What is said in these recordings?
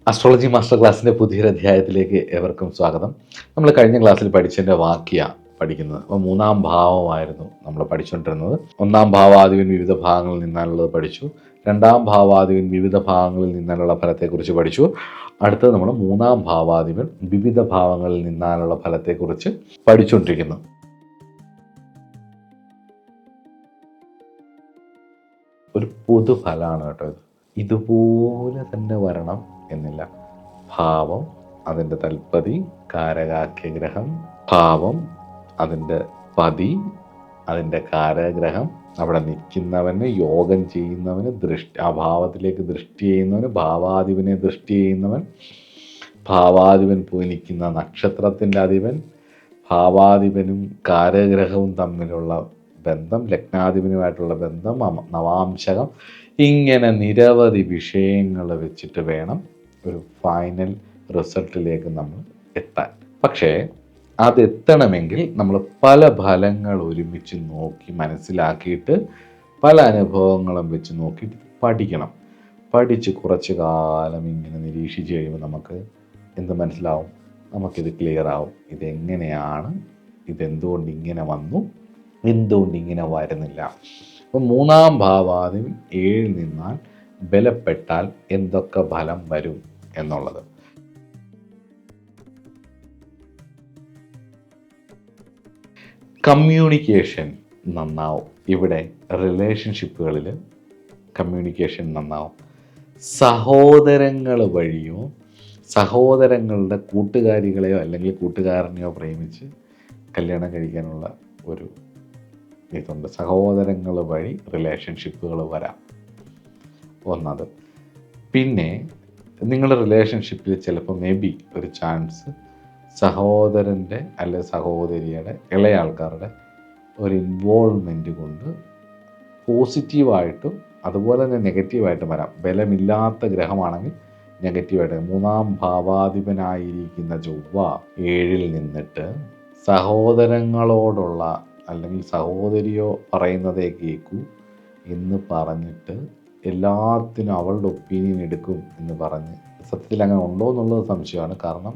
Astrology master ക്ലാസ്സിൻ്റെ പുതിയൊരു അധ്യായത്തിലേക്ക് ഏവർക്കും സ്വാഗതം. നമ്മൾ കഴിഞ്ഞ ക്ലാസ്സിൽ പഠിച്ചതിൻ്റെ ബാക്കിയാണ് പഠിക്കുന്നത്. അപ്പോൾ മൂന്നാം ഭാവമായിരുന്നു നമ്മൾ പഠിച്ചുകൊണ്ടിരുന്നത്. ഒന്നാം ഭാവാധിപൻ വിവിധ ഭാഗങ്ങളിൽ നിന്നാലുള്ളത് പഠിച്ചു. രണ്ടാം ഭാവാധിപൻ വിവിധ ഭാഗങ്ങളിൽ നിന്നാലുള്ള ഫലത്തെക്കുറിച്ച് പഠിച്ചു. അടുത്തത് നമ്മൾ മൂന്നാം ഭാവാധിപൻ വിവിധ ഭാവങ്ങളിൽ നിന്നാലുള്ള ഫലത്തെക്കുറിച്ച് പഠിച്ചുകൊണ്ടിരിക്കുന്നു. ഒരു പൊതുഫലമാണ് കേട്ടോ ഇത്. ഇതുപോലെ തന്നെ വരണം എന്നില്ല. ഭാവം, അതിൻ്റെ തൽപതി, കാരകാഖ്യഗ്രഹം, ഭാവം, അതിൻ്റെ പതി, അതിൻ്റെ കാരഗ്രഹം, അവിടെ നിൽക്കുന്നവന്, യോഗം ചെയ്യുന്നവന്, ആ ഭാവത്തിലേക്ക് ദൃഷ്ടി ചെയ്യുന്നവന്, ഭാവാധിപനെ ദൃഷ്ടി ചെയ്യുന്നവൻ, ഭാവാധിപൻ പോയി നിൽക്കുന്ന നക്ഷത്രത്തിൻ്റെ അധിപൻ, ഭാവാധിപനും കാരഗ്രഹവും തമ്മിലുള്ള ബന്ധം, ലഗ്നാധിപനുമായിട്ടുള്ള ബന്ധം, നവാംശകം, ഇങ്ങനെ നിരവധി വിഷയങ്ങൾ വെച്ചിട്ട് വേണം ഒരു ഫൈനൽ റിസൾട്ടിലേക്ക് നമ്മൾ എത്താൻ. പക്ഷേ അതെത്തണമെങ്കിൽ നമ്മൾ പല ഫലങ്ങൾ ഒരുമിച്ച് നോക്കി മനസ്സിലാക്കിയിട്ട് പല അനുഭവങ്ങളും വെച്ച് നോക്കിയിട്ട് പഠിക്കണം. പഠിച്ച് കുറച്ച് കാലം ഇങ്ങനെ നിരീക്ഷിച്ച് കഴിയുമ്പോൾ നമുക്ക് എന്ത് മനസ്സിലാവും? നമുക്കിത് ക്ലിയർ ആവും. ഇതെങ്ങനെയാണ്, ഇതെന്തുകൊണ്ട് ഇങ്ങനെ വന്നു, എന്തുകൊണ്ട് ഇങ്ങനെ വരുന്നില്ല. അപ്പം മൂന്നാം ഭാവാധിപൻ 7 നിന്നാൽ ബലപ്പെട്ടാൽ എന്തൊക്കെ ഫലം വരും എന്നുള്ളത്. കമ്മ്യൂണിക്കേഷൻ നന്നാവും. ഇവിടെ റിലേഷൻഷിപ്പുകളിൽ കമ്മ്യൂണിക്കേഷൻ നന്നാവും. സഹോദരങ്ങൾ വഴിയോ സഹോദരങ്ങളുടെ കൂട്ടുകാരികളെയോ അല്ലെങ്കിൽ കൂട്ടുകാരനെയോ പ്രേമിച്ച് കല്യാണം കഴിക്കാനുള്ള ഒരു ഇതുണ്ട്. സഹോദരങ്ങൾ വഴി റിലേഷൻഷിപ്പുകൾ വരാം ഒന്നത്. പിന്നെ നിങ്ങളുടെ റിലേഷൻഷിപ്പിൽ ചിലപ്പോൾ മേ ബി ഒരു ചാൻസ് സഹോദരൻ്റെ അല്ലെ സഹോദരിയുടെ ഇളയ ആൾക്കാരുടെ ഒരു ഇൻവോൾവ്മെൻറ്റ് കൊണ്ട് പോസിറ്റീവായിട്ടും അതുപോലെ തന്നെ നെഗറ്റീവായിട്ടും വരാം. ബലമില്ലാത്ത ഗ്രഹമാണെങ്കിൽ നെഗറ്റീവായിട്ട്. മൂന്നാം ഭാവാധിപനായിരിക്കുന്ന ചൊവ്വ 7 നിന്നിട്ട് സഹോദരങ്ങളോടുള്ള അല്ലെങ്കിൽ സഹോദരിയോ പറയുന്നതേ കേൾക്കൂ എന്ന് പറഞ്ഞിട്ട് എല്ലാത്തിനും അവളുടെ ഒപ്പീനിയൻ എടുക്കും എന്ന് പറഞ്ഞ്, സത്യത്തിൽ അങ്ങനെ ഉണ്ടോ എന്നുള്ളത് സംശയമാണ്. കാരണം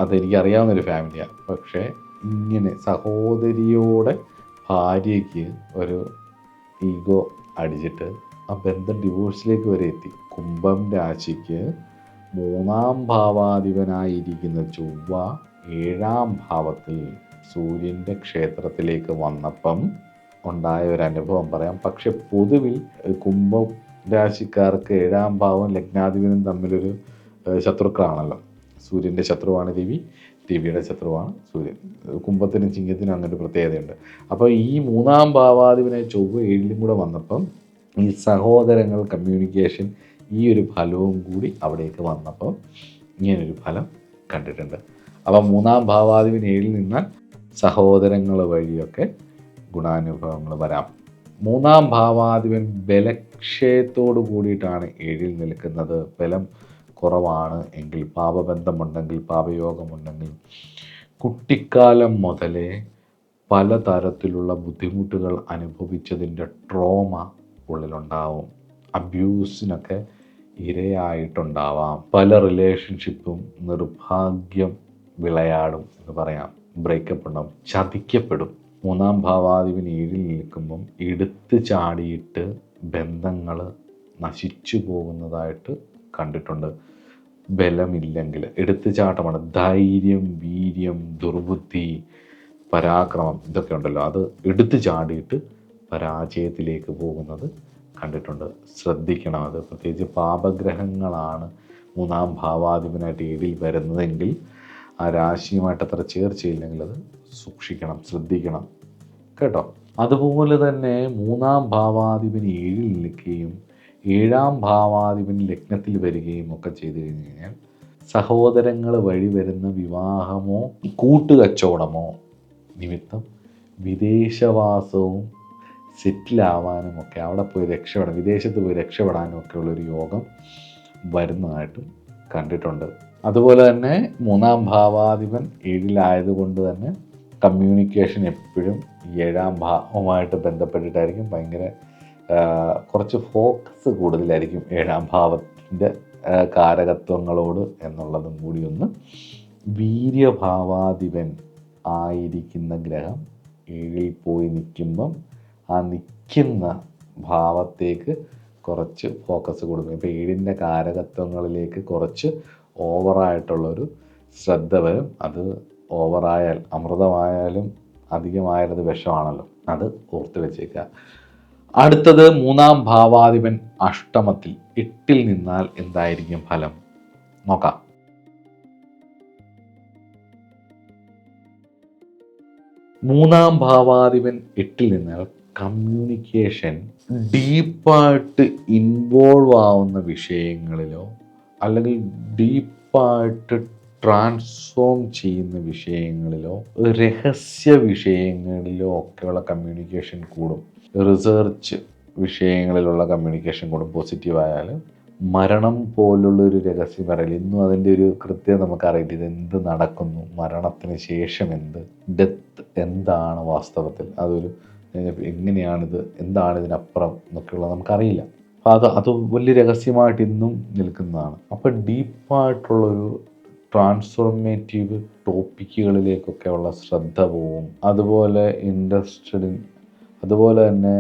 അതെനിക്കറിയാവുന്നൊരു ഫാമിലിയാണ്. പക്ഷേ ഇങ്ങനെ സഹോദരിയോടെ ഭാര്യയ്ക്ക് ഒരു ഈഗോ അടിച്ചിട്ട് ആ ബന്ധം ഡിവോഴ്സിലേക്ക് വരെ എത്തി. കുംഭം രാശിക്ക് മൂന്നാം ഭാവാധിപനായിരിക്കുന്ന ചൊവ്വ 7ാം ഭാവത്തിൽ സൂര്യൻ്റെ ക്ഷേത്രത്തിലേക്ക് വന്നപ്പം ഉണ്ടായ ഒരു അനുഭവം പറയാം. പക്ഷെ പൊതുവിൽ കുംഭം രാശിക്കാർക്ക് 7ാം ഭാവം ലഗ്നാധിപനും തമ്മിലൊരു ശത്രുക്കളാണല്ലോ. സൂര്യൻ്റെ ശത്രുവാണ് രവി, രവിയുടെ ശത്രുവാണ് സൂര്യൻ. കുംഭത്തിനും ചിങ്ങത്തിനും അങ്ങനെ ഒരു പ്രത്യേകതയുണ്ട്. അപ്പോൾ ഈ മൂന്നാം ഭാവാധിപനെ ചൊവ്വ 7ലും കൂടെ വന്നപ്പം ഈ സഹോദരങ്ങൾ കമ്മ്യൂണിക്കേഷൻ ഈ ഒരു ഫലവും കൂടി അവിടേക്ക് വന്നപ്പോൾ ഇങ്ങനൊരു ഫലം കണ്ടിട്ടുണ്ട്. അപ്പം മൂന്നാം ഭാവാധിപൻ 7 നിന്നാൽ സഹോദരങ്ങൾ വഴിയൊക്കെ ഗുണാനുഭവങ്ങൾ വരാം. മൂന്നാം ഭാവാധിപൻ ബലക്ഷയത്തോടു കൂടിയിട്ടാണ് 7 നിൽക്കുന്നത്. ബലം കുറവാണ് എങ്കിൽ, പാപബന്ധമുണ്ടെങ്കിൽ, പാപയോഗമുണ്ടെങ്കിൽ, കുട്ടിക്കാലം മുതലേ പലതരത്തിലുള്ള ബുദ്ധിമുട്ടുകൾ അനുഭവിച്ചതിൻ്റെ ട്രോമ ഉള്ളിലുണ്ടാവും. അബ്യൂസിനൊക്കെ ഇരയായിട്ടുണ്ടാവാം. പല റിലേഷൻഷിപ്പും നിർഭാഗ്യം വിളയാടും എന്ന് പറയാം. ബ്രേക്കപ്പ് ഉണ്ടാവും, ചതിക്കപ്പെടും. മൂന്നാം ഭാവാധിപൻ 7 നിൽക്കുമ്പം എടുത്തു ചാടിയിട്ട് ബന്ധങ്ങൾ നശിച്ചു പോകുന്നതായിട്ട് കണ്ടിട്ടുണ്ട്. ബലമില്ലെങ്കിൽ എടുത്തുചാട്ടമാണ്. ധൈര്യം, വീര്യം, ദുർബുദ്ധി, പരാക്രമം, ഇതൊക്കെ ഉണ്ടല്ലോ, അത് എടുത്തു ചാടിയിട്ട് പരാജയത്തിലേക്ക് പോകുന്നത് കണ്ടിട്ടുണ്ട്. ശ്രദ്ധിക്കണം. അത് പ്രത്യേകിച്ച് പാപഗ്രഹങ്ങളാണ് മൂന്നാം ഭാവാധിപനായിട്ട് 7 വരുന്നതെങ്കിൽ ആ രാശിയുമായിട്ട് അത്ര ചേർച്ചയില്ലെങ്കിൽ അത് സൂക്ഷിക്കണം, ശ്രദ്ധിക്കണം കേട്ടോ. അതുപോലെ തന്നെ മൂന്നാം ഭാവാധിപൻ 7 നിൽക്കുകയും 7ാം ഭാവാധിപൻ ലഗ്നത്തിൽ വരികയും ഒക്കെ ചെയ്തു കഴിഞ്ഞ് കഴിഞ്ഞാൽ സഹോദരങ്ങൾ വഴി വരുന്ന വിവാഹമോ കൂട്ടുകച്ചവടമോ നിമിത്തം വിദേശവാസവും സെറ്റിലാവാനും ഒക്കെ, അവിടെ പോയി രക്ഷപ്പെടാൻ, വിദേശത്ത് പോയി രക്ഷപ്പെടാനും ഒക്കെ ഉള്ളൊരു യോഗം വരുന്നതായിട്ടും കണ്ടിട്ടുണ്ട്. അതുപോലെ തന്നെ മൂന്നാം ഭാവാധിപൻ 7 തന്നെ കമ്മ്യൂണിക്കേഷൻ എപ്പോഴും 7ാം ഭാവവുമായിട്ട് ബന്ധപ്പെട്ടിട്ടായിരിക്കും. ഭയങ്കര കുറച്ച് ഫോക്കസ് കൂടുതലായിരിക്കും 7ാം ഭാവത്തിൻ്റെ കാരകത്വങ്ങളോട് എന്നുള്ളതും കൂടി ഒന്ന്. വീര്യഭാവാധിപൻ ആയിരിക്കുന്ന ഗ്രഹം 7-ൽ പോയി നിൽക്കുമ്പം ആ നിൽക്കുന്ന ഭാവത്തേക്ക് കുറച്ച് ഫോക്കസ് കൊടുക്കും. ഇപ്പോൾ 7ൻ്റെ കാരകത്വങ്ങളിലേക്ക് കുറച്ച് ഓവറായിട്ടുള്ളൊരു ശ്രദ്ധ വരും. അത് ഓവറായാൽ, അമൃതമായാലും അധികമായാലത് വിഷമാണല്ലോ, അത് ഓർത്ത് വെച്ചേക്കുക. അടുത്തത് 3-ാം ഭാവാധിപൻ അഷ്ടമത്തിൽ 8-ൽ നിന്നാൽ എന്തായിരിക്കും ഫലം നോക്കാം. 3-ാം ഭാവാധിപൻ 8-ൽ നിന്നാൽ കമ്മ്യൂണിക്കേഷൻ, ഡീപ്പായിട്ട് ഇൻവോൾവ് ആവുന്ന വിഷയങ്ങളിലോ അല്ലെങ്കിൽ ഡീപ്പായിട്ട് ട്രാൻസ്ഫോം ചെയ്യുന്ന വിഷയങ്ങളിലോ രഹസ്യ വിഷയങ്ങളിലോ ഒക്കെയുള്ള കമ്മ്യൂണിക്കേഷൻ കൂടും. റിസർച്ച് വിഷയങ്ങളിലുള്ള കമ്മ്യൂണിക്കേഷൻ കൂടും. പോസിറ്റീവായാലും മരണം പോലുള്ളൊരു രഹസ്യം പറയില്ല. ഇന്നും അതിൻ്റെ ഒരു കൃത്യത നമുക്കറിയില്ല. ഇതെന്ത് നടക്കുന്നു, മരണത്തിന് ശേഷം എന്ത്, ഡെത്ത് എന്താണ് വാസ്തവത്തിൽ, അതൊരു എങ്ങനെയാണിത്, എന്താണ് ഇതിനപ്പുറം എന്നൊക്കെയുള്ളത് നമുക്കറിയില്ല. അപ്പോൾ അത് വലിയ രഹസ്യമായിട്ട് ഇന്നും നിൽക്കുന്നതാണ്. അപ്പോൾ ഡീപ്പായിട്ടുള്ളൊരു ട്രാൻസ്ഫോർമേറ്റീവ് ടോപ്പിക്കുകളിലേക്കൊക്കെ ഉള്ള ശ്രദ്ധ പോവും. അതുപോലെ അതുപോലെ തന്നെ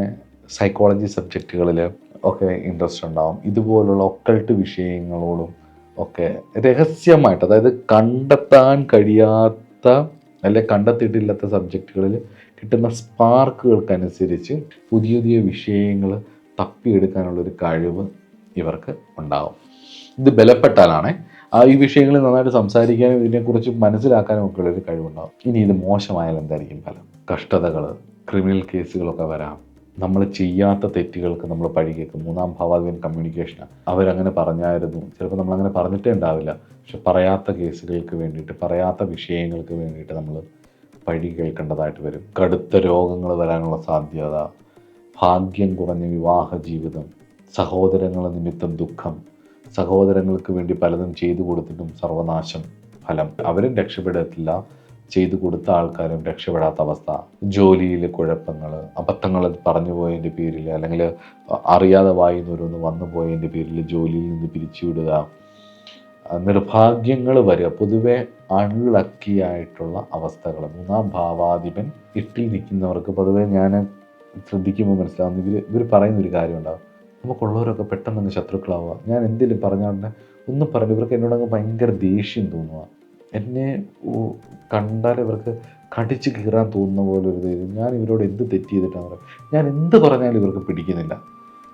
സൈക്കോളജി സബ്ജക്റ്റുകളിൽ ഒക്കെ ഇൻട്രസ്റ്റ് ഉണ്ടാവും. ഇതുപോലുള്ള ഒക്കൾട്ട് വിഷയങ്ങളോടും ഒക്കെ രഹസ്യമായിട്ട്, അതായത് കണ്ടെത്താൻ കഴിയാത്ത അല്ലെങ്കിൽ കണ്ടെത്തിയിട്ടില്ലാത്ത സബ്ജക്റ്റുകളിൽ കിട്ടുന്ന സ്പാർക്കുകൾക്കനുസരിച്ച് പുതിയ പുതിയ വിഷയങ്ങൾ തപ്പിയെടുക്കാനുള്ളൊരു കഴിവ് ഇവർക്ക് ഉണ്ടാവും. ഇത് ബലപ്പെട്ടാലാണ് ഈ വിഷയങ്ങളിൽ നന്നായിട്ട് സംസാരിക്കാനും ഇതിനെക്കുറിച്ച് മനസ്സിലാക്കാനും ഒക്കെ ഉള്ളൊരു കഴിവുണ്ടാവും. ഇനി ഇത് മോശമായാൽ എന്തായിരിക്കും ഫലം? കഷ്ടതകൾ, ക്രിമിനൽ കേസുകളൊക്കെ വരാം. നമ്മൾ ചെയ്യാത്ത തെറ്റുകൾക്ക് നമ്മൾ പഴി കേൾക്കും. 3-ാം ഭാവാധിപൻ കമ്മ്യൂണിക്കേഷനാണ്. അവരങ്ങനെ പറഞ്ഞായിരുന്നു, ചിലപ്പോൾ നമ്മളങ്ങനെ പറഞ്ഞിട്ടേ ഉണ്ടാവില്ല, പക്ഷെ പറയാത്ത കേസുകൾക്ക് വേണ്ടിയിട്ട്, പറയാത്ത വിഷയങ്ങൾക്ക് വേണ്ടിയിട്ട് നമ്മൾ പഴി കേൾക്കേണ്ടതായിട്ട് വരും. കടുത്ത രോഗങ്ങൾ വരാനുള്ള സാധ്യത, ഭാഗ്യം കുറഞ്ഞ വിവാഹ ജീവിതം, സഹോദരങ്ങൾ നിമിത്തം ദുഃഖം, സഹോദരങ്ങൾക്ക് വേണ്ടി പലതും ചെയ്തു കൊടുത്തിട്ടും സർവനാശം ഫലം. അവരും രക്ഷപ്പെടത്തില്ല, ചെയ്തു കൊടുത്ത ആൾക്കാരും രക്ഷപ്പെടാത്ത അവസ്ഥ. ജോലിയിലെ കുഴപ്പങ്ങൾ, അബദ്ധങ്ങൾ പറഞ്ഞു പോയതിൻ്റെ പേരിൽ, അല്ലെങ്കിൽ അറിയാതെ വായിന്നോരൊന്ന് വന്നു പോയതിൻ്റെ പേരിൽ ജോലിയിൽ നിന്ന് പിരിച്ചുവിടുക, നിർഭാഗ്യങ്ങൾ വരിക, പൊതുവെ അൺലക്കിയായിട്ടുള്ള അവസ്ഥകൾ. 3-ാം ഭാവാധിപൻ 8-ൽ നിൽക്കുന്നവർക്ക് പൊതുവെ ഞാൻ ശ്രദ്ധിക്കുമ്പോൾ മനസ്സിലാവുന്ന ഇവർ പറയുന്നൊരു കാര്യമുണ്ടാകും. നമുക്കുള്ളവരൊക്കെ പെട്ടെന്ന് ശത്രുക്കളാവുക. ഞാൻ എന്തെങ്കിലും പറഞ്ഞാൽ ഒന്നും പറഞ്ഞു ഇവർക്ക് എന്നോടങ്ങ് ഭയങ്കര ദേഷ്യം തോന്നുക. എന്നെ കണ്ടാൽ ഇവർക്ക് കടിച്ച് കീറാൻ തോന്നുന്ന പോലെ ഒരു ഇത്. ഞാൻ ഇവരോട് എന്ത് തെറ്റ് ചെയ്തിട്ടാണ് പറയുക, ഞാൻ എന്ത് പറഞ്ഞാലും ഇവർക്ക് പിടിക്കുന്നില്ല,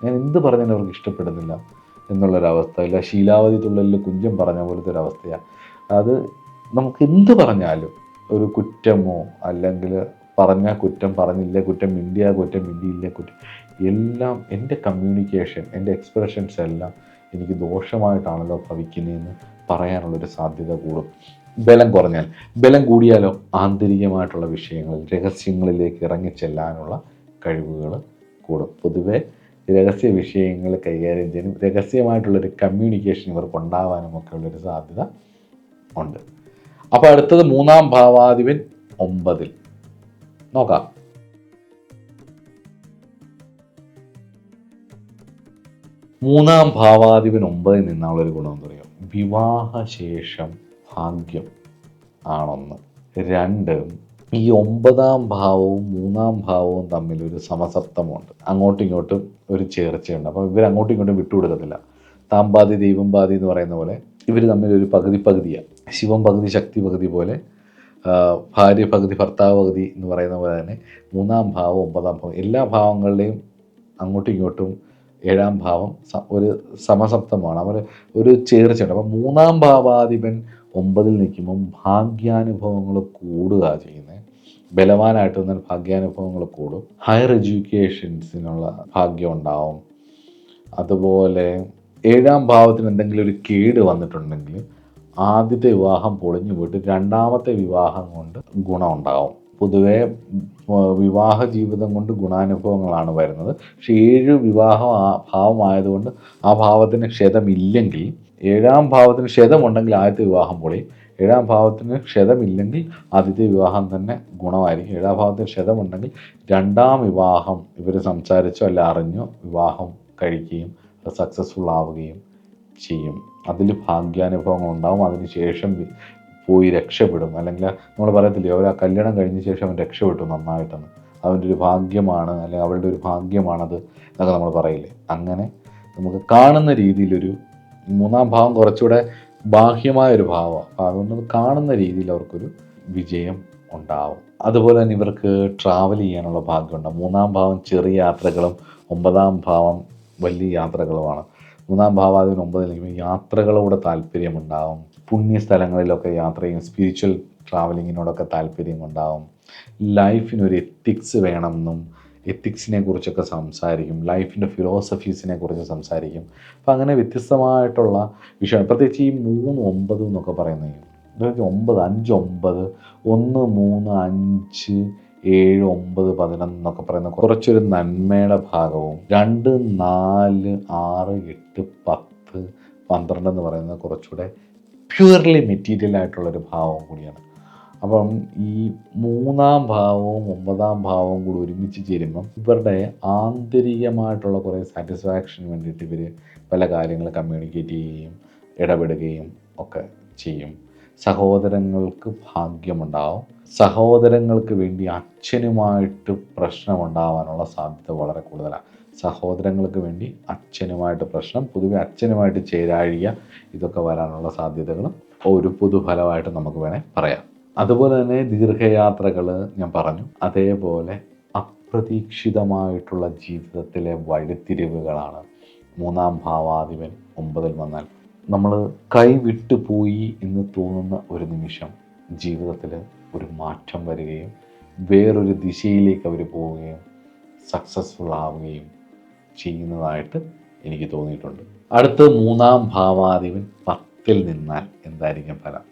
ഞാൻ എന്ത് പറഞ്ഞാലും അവർക്ക് ഇഷ്ടപ്പെടുന്നില്ല എന്നുള്ളൊരവസ്ഥ. ഇല്ല, ശീലാവധി തുള്ളലിൽ കുഞ്ചം പറഞ്ഞ പോലത്തെ ഒരവസ്ഥയാണ് അത്. നമുക്ക് എന്ത് പറഞ്ഞാലും ഒരു കുറ്റമോ, അല്ലെങ്കിൽ പറഞ്ഞാൽ കുറ്റം, പറഞ്ഞില്ല കുറ്റം, മിണ്ടിയാൽ കുറ്റം, മിണ്ടിയില്ല കുറ്റം, എല്ലാം എൻ്റെ കമ്മ്യൂണിക്കേഷൻ, എൻ്റെ എക്സ്പ്രഷൻസ് എല്ലാം എനിക്ക് ദോഷമായിട്ടാണല്ലോ ഭവിക്കുന്നതെന്ന് പറയാനുള്ളൊരു സാധ്യത കൂടും. ബലം കുറഞ്ഞാൽ, ബലം കൂടിയാലോ ആന്തരികമായിട്ടുള്ള വിഷയങ്ങളിൽ, രഹസ്യങ്ങളിലേക്ക് ഇറങ്ങിച്ചെല്ലാനുള്ള കഴിവുകൾ കൂടും. പൊതുവെ രഹസ്യ വിഷയങ്ങൾ കൈകാര്യം ചെയ്യാനും രഹസ്യമായിട്ടുള്ളൊരു കമ്മ്യൂണിക്കേഷൻ ഇവർക്ക് ഉണ്ടാവാനും ഒക്കെ ഉള്ളൊരു സാധ്യത ഉണ്ട്. അപ്പോൾ അടുത്തത് 3-ാം ഭാവാധിപൻ 9-ൽ നോക്കാം. 3-ാം ഭാവാധിപൻ 9-ൽ നിന്നുള്ളൊരു ഗുണം എന്ന് പറയുക, വിവാഹശേഷം ഭാഗ്യം ആണൊന്ന്. 2, ഈ 9-ാം ഭാവവും 3-ാം ഭാവവും തമ്മിലൊരു സമസപ്തമുണ്ട്. അങ്ങോട്ടും ഇങ്ങോട്ടും ഒരു ചേർച്ചയുണ്ട്. അപ്പോൾ ഇവർ അങ്ങോട്ടും ഇങ്ങോട്ടും വിട്ടുകൊടുക്കത്തില്ല. താൻ പാതി ദൈവം പാതി എന്ന് പറയുന്ന പോലെ ഇവർ തമ്മിലൊരു പകുതി പകുതിയാണ്. ശിവം പകുതി ശക്തി പകുതി പോലെ, ഭാര്യ പകുതി ഭർത്താവ് പകുതി എന്ന് പറയുന്ന പോലെ തന്നെ 3-ാം ഭാവം 9-ാം ഭാവം എല്ലാ ഭാവങ്ങളുടെയും അങ്ങോട്ടും ഇങ്ങോട്ടും 7-ാം ഭാവം ഒരു സമസപ്തമാണ്. അവർ ഒരു ചേർച്ചയുണ്ട്. അപ്പം 3-ാം ഭാവാധിപൻ 9-ൽ നിൽക്കുമ്പം ഭാഗ്യാനുഭവങ്ങൾ കൂടുക ചെയ്യുന്നത്. ബലവാനായിട്ട് വന്നാൽ ഭാഗ്യാനുഭവങ്ങൾ കൂടും. ഹയർ എഡ്യൂക്കേഷൻസിനുള്ള ഭാഗ്യം ഉണ്ടാവും. അതുപോലെ 7-ാം ഭാവത്തിന് എന്തെങ്കിലും ഒരു കേട് വന്നിട്ടുണ്ടെങ്കിൽ ആദ്യത്തെ വിവാഹം പൊളിഞ്ഞു പോയിട്ട് 2ാമത്തെ വിവാഹം കൊണ്ട് ഗുണം ഉണ്ടാവും. പൊതുവെ വിവാഹ ജീവിതം കൊണ്ട് ഗുണാനുഭവങ്ങളാണ് വരുന്നത്. പക്ഷേ 7 ഭാവമായതുകൊണ്ട് ആ ഭാവത്തിന് ക്ഷതമില്ലെങ്കിൽ, 7-ാം ഭാവത്തിന് ക്ഷതമുണ്ടെങ്കിൽ ആദ്യത്തെ വിവാഹം പൊളി, 7-ാം ഭാവത്തിന് ക്ഷതമില്ലെങ്കിൽ ആദ്യത്തെ വിവാഹം തന്നെ ഗുണമായിരിക്കും. 7-ാം ഭാവത്തിന് ക്ഷതമുണ്ടെങ്കിൽ 2ാം വിവാഹം ഇവർ സംസാരിച്ചോ അല്ല അറിഞ്ഞോ വിവാഹം കഴിക്കുകയും അത് സക്സസ്ഫുൾ ആവുകയും ചെയ്യും. അതിൽ ഭാഗ്യാനുഭവങ്ങൾ ഉണ്ടാവും. അതിനുശേഷം പോയി രക്ഷപ്പെടും. അല്ലെങ്കിൽ നമ്മൾ പറയത്തില്ലേ, അവർ ആ കല്യാണം കഴിഞ്ഞ ശേഷം അവൻ രക്ഷപ്പെട്ടു നന്നായിട്ടെന്ന്, അവൻ്റെ ഒരു ഭാഗ്യമാണ് അല്ലെങ്കിൽ അവളുടെ ഒരു ഭാഗ്യമാണത് എന്നൊക്കെ നമ്മൾ പറയില്ലേ. അങ്ങനെ നമുക്ക് കാണുന്ന രീതിയിലൊരു മൂന്നാം ഭാവം കുറച്ചുകൂടെ ബാഹ്യമായൊരു ഭാവമാണ്. അപ്പോൾ അതുകൊണ്ട് കാണുന്ന രീതിയിൽ അവർക്കൊരു വിജയം ഉണ്ടാവും. അതുപോലെ തന്നെ ഇവർക്ക് ട്രാവൽ ചെയ്യാനുള്ള ഭാഗ്യമുണ്ടാകും. മൂന്നാം ഭാവം ചെറിയ യാത്രകളും 9-ാം ഭാവം വലിയ യാത്രകളുമാണ്. 3-ാം ഭാവാധിപൻ 9-ൽ നിൽക്കുമ്പോൾ യാത്രകളോട് താല്പര്യമുണ്ടാകും. പുണ്യസ്ഥലങ്ങളിലൊക്കെ യാത്ര ചെയ്യും. സ്പിരിച്വൽ ട്രാവലിങ്ങിനോടൊക്കെ താല്പര്യമുണ്ടാകും. ലൈഫിനൊരു എത്തിക്സ് വേണമെന്നും എത്തിക്സിനെ കുറിച്ചൊക്കെ സംസാരിക്കും. ലൈഫിൻ്റെ ഫിലോസഫീസിനെ കുറിച്ച് സംസാരിക്കും. അപ്പം അങ്ങനെ വ്യത്യസ്തമായിട്ടുള്ള വിഷയം, പ്രത്യേകിച്ച് ഈ 3, 9 എന്നൊക്കെ പറയുന്നത്, 9, 5, 9, 1, 3, 5, 7, 9, 11 എന്നൊക്കെ പറയുന്ന കുറച്ചൊരു നന്മയുടെ ഭാഗവും, 2, 4, 6, 8, 10, 12 എന്ന് പറയുന്നത് കുറച്ചുകൂടെ പ്യുവർലി മെറ്റീരിയൽ ആയിട്ടുള്ളൊരു ഭാവവും കൂടിയാണ്. അപ്പം ഈ 3-ാം ഭാവവും 9-ാം ഭാവവും കൂടി ഒരുമിച്ച് ചേരുമ്പം ഇവരുടെ ആന്തരികമായിട്ടുള്ള കുറേ സാറ്റിസ്ഫാക്ഷന് വേണ്ടിയിട്ട് ഇവർ പല കാര്യങ്ങൾ കമ്മ്യൂണിക്കേറ്റ് ചെയ്യുകയും ഇടപെടുകയും ഒക്കെ ചെയ്യും. സഹോദരങ്ങൾക്ക് ഭാഗ്യമുണ്ടാവും. സഹോദരങ്ങൾക്ക് വേണ്ടി അച്ഛനുമായിട്ട് പ്രശ്നമുണ്ടാവാനുള്ള സാധ്യത വളരെ കൂടുതലാണ്. സഹോദരങ്ങൾക്ക് വേണ്ടി അച്ഛനുമായിട്ട് പ്രശ്നം, പൊതുവെ അച്ഛനുമായിട്ട് ചേരാഴിക, ഇതൊക്കെ വരാനുള്ള സാധ്യതകളും ഒരു പൊതുഫലമായിട്ട് നമുക്ക് വേണേൽ പറയാം. അതുപോലെ തന്നെ ദീർഘയാത്രകൾ ഞാൻ പറഞ്ഞു. അതേപോലെ അപ്രതീക്ഷിതമായിട്ടുള്ള ജീവിതത്തിലെ വഴിത്തിരിവുകളാണ് 3-ാം ഭാവാധിപൻ 9-ൽ വന്നാൽ നമ്മൾ കൈവിട്ടു പോയി എന്ന് തോന്നുന്ന ഒരു നിമിഷം ജീവിതത്തിൽ ഒരു മാറ്റം വരികയും വേറൊരു ദിശയിലേക്ക് അവർ പോവുകയും സക്സസ്ഫുൾ ആവുകയും ചെയ്യുന്നതായിട്ട് എനിക്ക് തോന്നിയിട്ടുണ്ട്. അടുത്ത് 3-ാം ഭാവാധിപൻ 10-ൽ നിന്നാൽ എന്തായിരിക്കും ഫലം?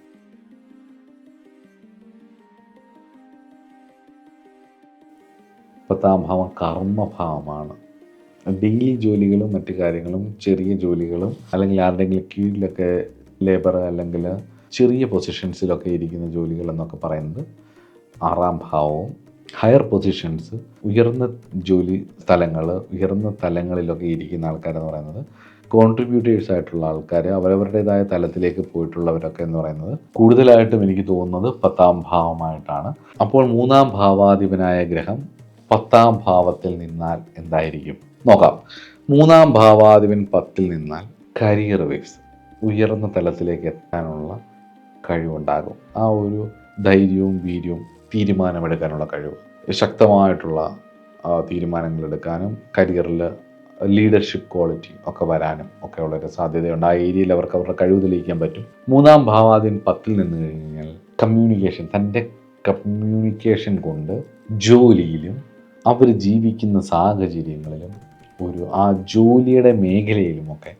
10-ാം ഭാവം കർമ്മഭാവമാണ്. ഡെയിലി ജോലികളും മറ്റു കാര്യങ്ങളും, ചെറിയ ജോലികളും, അല്ലെങ്കിൽ ആരുടെയെങ്കിലും കീഴിലൊക്കെ ലേബർ അല്ലെങ്കിൽ ചെറിയ പൊസിഷൻസിലൊക്കെ ഇരിക്കുന്ന ജോലികൾ എന്നൊക്കെ പറയുന്നത് 6-ാം ഭാവവും. ഹയർ പൊസിഷൻസ്, ഉയർന്ന ജോലി സ്ഥലങ്ങൾ, ഉയർന്ന തലങ്ങളിലൊക്കെ ഇരിക്കുന്ന ആൾക്കാരെന്ന് പറയുന്നത് കോൺട്രിബ്യൂട്ടേഴ്സ് ആയിട്ടുള്ള ആൾക്കാർ, അവരവരുടേതായ തലത്തിലേക്ക് പോയിട്ടുള്ളവരൊക്കെ എന്ന് പറയുന്നത് കൂടുതലായിട്ടും എനിക്ക് തോന്നുന്നത് 10-ാം ഭാവമായിട്ടാണ്. അപ്പോൾ 3-ാം ഭാവാധിപനായ ഗ്രഹം 10-ാം ഭാവത്തിൽ നിന്നാൽ എന്തായിരിക്കും നോക്കാം. 3-ാം ഭാവാധിപൻ 10-ൽ നിന്നാൽ കരിയർ വൈസ് ഉയർന്ന തലത്തിലേക്ക് എത്താനുള്ള കഴിവുണ്ടാകും. ആ ഒരു ധൈര്യവും വീര്യവും, തീരുമാനമെടുക്കാനുള്ള കഴിവ്, ശക്തമായിട്ടുള്ള തീരുമാനങ്ങൾ എടുക്കാനും കരിയറിൽ ലീഡർഷിപ്പ് ക്വാളിറ്റി ഒക്കെ വരാനും ഒക്കെ ഉള്ളൊരു സാധ്യതയുണ്ട്. ആ ഏരിയയിൽ അവർക്ക് അവരുടെ കഴിവ് തെളിയിക്കാൻ പറ്റും. 3-ാം ഭാവാധിപൻ 10-ൽ നിന്ന് കഴിഞ്ഞാൽ കമ്മ്യൂണിക്കേഷൻ, തൻ്റെ കമ്മ്യൂണിക്കേഷൻ കൊണ്ട് ജോലിയിലും അവർ ജീവിക്കുന്ന സാഹചര്യങ്ങളിലും ആ ജോലിയുടെ മേഖലയിലുമൊക്കെ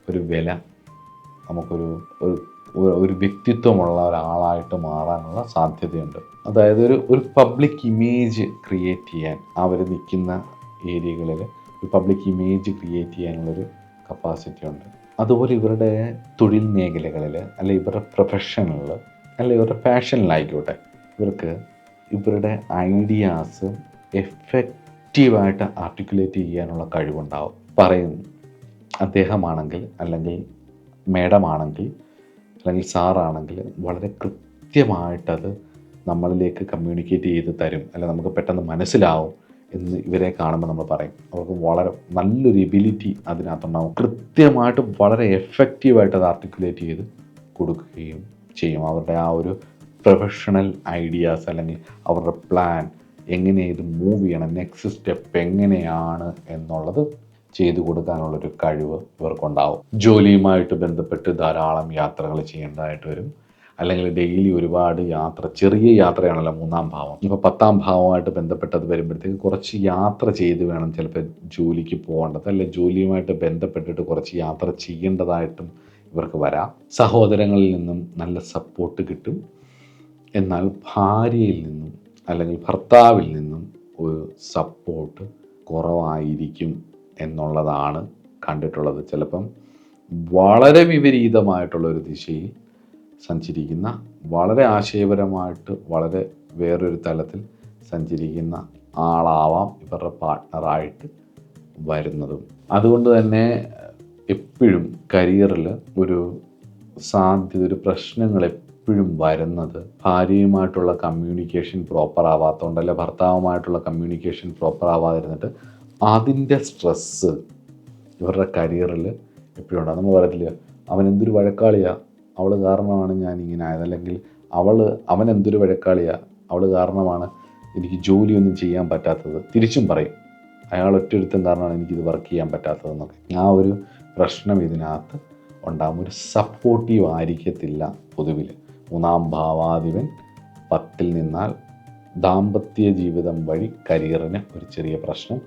ഒരു വില, നമുക്കൊരു ഒരു വ്യക്തിത്വമുള്ള ഒരാളായിട്ട് മാറാനുള്ള സാധ്യതയുണ്ട്. അതായത് ഒരു പബ്ലിക് ഇമേജ് ക്രിയേറ്റ് ചെയ്യാൻ, അവർ നിൽക്കുന്ന ഏരിയകളിൽ ഒരു പബ്ലിക് ഇമേജ് ക്രിയേറ്റ് ചെയ്യാനുള്ളൊരു കപ്പാസിറ്റി ഉണ്ട്. അതുപോലെ ഇവരുടെ തൊഴിൽ മേഖലകളിൽ, അല്ലെ ഇവരുടെ പ്രൊഫഷനിൽ, അല്ലെ ഇവരുടെ പാഷനിലായിക്കോട്ടെ, ഇവർക്ക് ഇവരുടെ ഐഡിയാസ് എഫക്റ്റീവായിട്ട് ആർട്ടിക്കുലേറ്റ് ചെയ്യാനുള്ള കഴിവുണ്ടാവും. പറയും അദ്ദേഹമാണെങ്കിൽ, അല്ലെങ്കിൽ മേഡമാണെങ്കിൽ, അല്ലെങ്കിൽ സാറാണെങ്കിൽ വളരെ കൃത്യമായിട്ടത് നമ്മളിലേക്ക് കമ്മ്യൂണിക്കേറ്റ് ചെയ്ത് തരും, അല്ലെങ്കിൽ നമുക്ക് പെട്ടെന്ന് മനസ്സിലാവും എന്ന് ഇവരെ കാണുമ്പോൾ നമ്മൾ പറയും. അവർക്ക് വളരെ നല്ലൊരു എബിലിറ്റി അതിനകത്തുണ്ടാവും. കൃത്യമായിട്ട് വളരെ എഫക്റ്റീവായിട്ട് അത് ആർട്ടിക്കുലേറ്റ് ചെയ്ത് കൊടുക്കുകയും ചെയ്യും. അവരുടെ ആ ഒരു പ്രൊഫഷണൽ ഐഡിയാസ്, അല്ലെങ്കിൽ അവരുടെ പ്ലാൻ, എങ്ങനെ ഇത് മൂവ് ചെയ്യണം, നെക്സ്റ്റ് സ്റ്റെപ്പ് എങ്ങനെയാണ് എന്നുള്ളത് ചെയ്തു കൊടുക്കാനുള്ളൊരു കഴിവ് ഇവർക്കുണ്ടാവും. ജോലിയുമായിട്ട് ബന്ധപ്പെട്ട് ധാരാളം യാത്രകൾ ചെയ്യേണ്ടതായിട്ട് വരും. അല്ലെങ്കിൽ ഡെയിലി ഒരുപാട് യാത്ര, ചെറിയ യാത്രയാണല്ലോ 3-ാം ഭാവം. ഇപ്പോൾ 10-ാം ഭാവമായിട്ട് ബന്ധപ്പെട്ടത് വരുമ്പോഴത്തേക്ക് കുറച്ച് യാത്ര ചെയ്ത് വേണം ചിലപ്പോൾ ജോലിക്ക് പോകേണ്ടത്, അല്ലെങ്കിൽ ജോലിയുമായിട്ട് ബന്ധപ്പെട്ടിട്ട് കുറച്ച് യാത്ര ചെയ്യേണ്ടതായിട്ടും ഇവർക്ക് വരാം. സഹോദരങ്ങളിൽ നിന്നും നല്ല സപ്പോർട്ട് കിട്ടും. എന്നാൽ ഭാര്യയിൽ നിന്നും അല്ലെങ്കിൽ ഭർത്താവിൽ നിന്നും ഒരു സപ്പോർട്ട് കുറവായിരിക്കും എന്നുള്ളതാണ് കണ്ടിട്ടുള്ളത്. ചിലപ്പം വളരെ വിപരീതമായിട്ടുള്ളൊരു ദിശയിൽ സഞ്ചരിക്കുന്ന, വളരെ ആശയപരമായിട്ട് വളരെ വേറൊരു തലത്തിൽ സഞ്ചരിക്കുന്ന ആളാവാം ഇവരുടെ പാർട്ട്ണറായിട്ട് വരുന്നതും. അതുകൊണ്ട് തന്നെ എപ്പോഴും കരിയറിൽ ഒരു സാധ്യത, ഒരു പ്രശ്നങ്ങൾ എപ്പോഴും വരുന്നത് ഭാര്യയുമായിട്ടുള്ള കമ്മ്യൂണിക്കേഷൻ പ്രോപ്പർ ആവാത്തതുകൊണ്ട്, അല്ലെ ഭർത്താവുമായിട്ടുള്ള കമ്മ്യൂണിക്കേഷൻ പ്രോപ്പർ ആവാതിരുന്നിട്ട് അതിൻ്റെ സ്ട്രെസ്സ് ഇവരുടെ കരിയറിൽ എപ്പോഴും ഉണ്ടാകും. നമ്മൾ പറയത്തില്ല, അവൻ എന്തൊരു വഴക്കാളിയാ, അവൾ കാരണമാണ് ഞാൻ ഇങ്ങനെ ആയത്, അല്ലെങ്കിൽ അവൻ എന്തൊരു വഴക്കാളിയാ, അവൾ കാരണമാണ് എനിക്ക് ജോലിയൊന്നും ചെയ്യാൻ പറ്റാത്തത്. തിരിച്ചും പറയും, അയാൾ ഒറ്റൊരുത്തം കാരണമാണ് എനിക്കിത് വർക്ക് ചെയ്യാൻ പറ്റാത്തതെന്നൊക്കെ. ആ ഒരു പ്രശ്നം ഇതിനകത്ത് ഉണ്ടാകും. ഒരു സപ്പോർട്ടീവ് ആയിരിക്കത്തില്ല പൊതുവിൽ. മൂന്നാം ഭാവാധിപൻ 10ൽ നിന്നാൽ ദാമ്പത്യ ജീവിതം വഴി കരിയറിന് ഒരു ചെറിയ പ്രശ്നം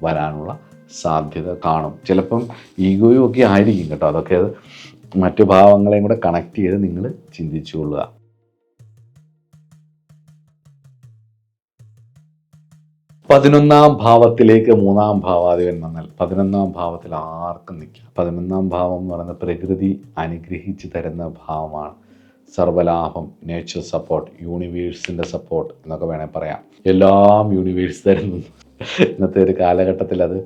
വരാനുള്ള സാധ്യത കാണും. ചിലപ്പം ഈഗോയും ഒക്കെ ആയിരിക്കും കേട്ടോ. അതൊക്കെ മറ്റു ഭാവങ്ങളെയും കൂടെ കണക്ട് ചെയ്ത് നിങ്ങൾ ചിന്തിച്ചുകൊള്ളുക. 11ാം ഭാവത്തിലേക്ക് മൂന്നാം ഭാവാധിപൻ വന്നാൽ 11ാം ഭാവത്തിൽ ആർക്കും നിൽക്കാം. 11ാം ഭാവം എന്ന് പറയുന്നത് പ്രകൃതി അനുഗ്രഹിച്ച് തരുന്ന ഭാവമാണ്. സർവലാഭം, നേച്ചർ സപ്പോർട്ട്, യൂണിവേഴ്സിൻ്റെ സപ്പോർട്ട് എന്നൊക്കെ വേണേൽ പറയാം. എല്ലാം യൂണിവേഴ്സ് തരുന്നു. ഇന്നത്തെ ഒരു കാലഘട്ടത്തിൽ അത്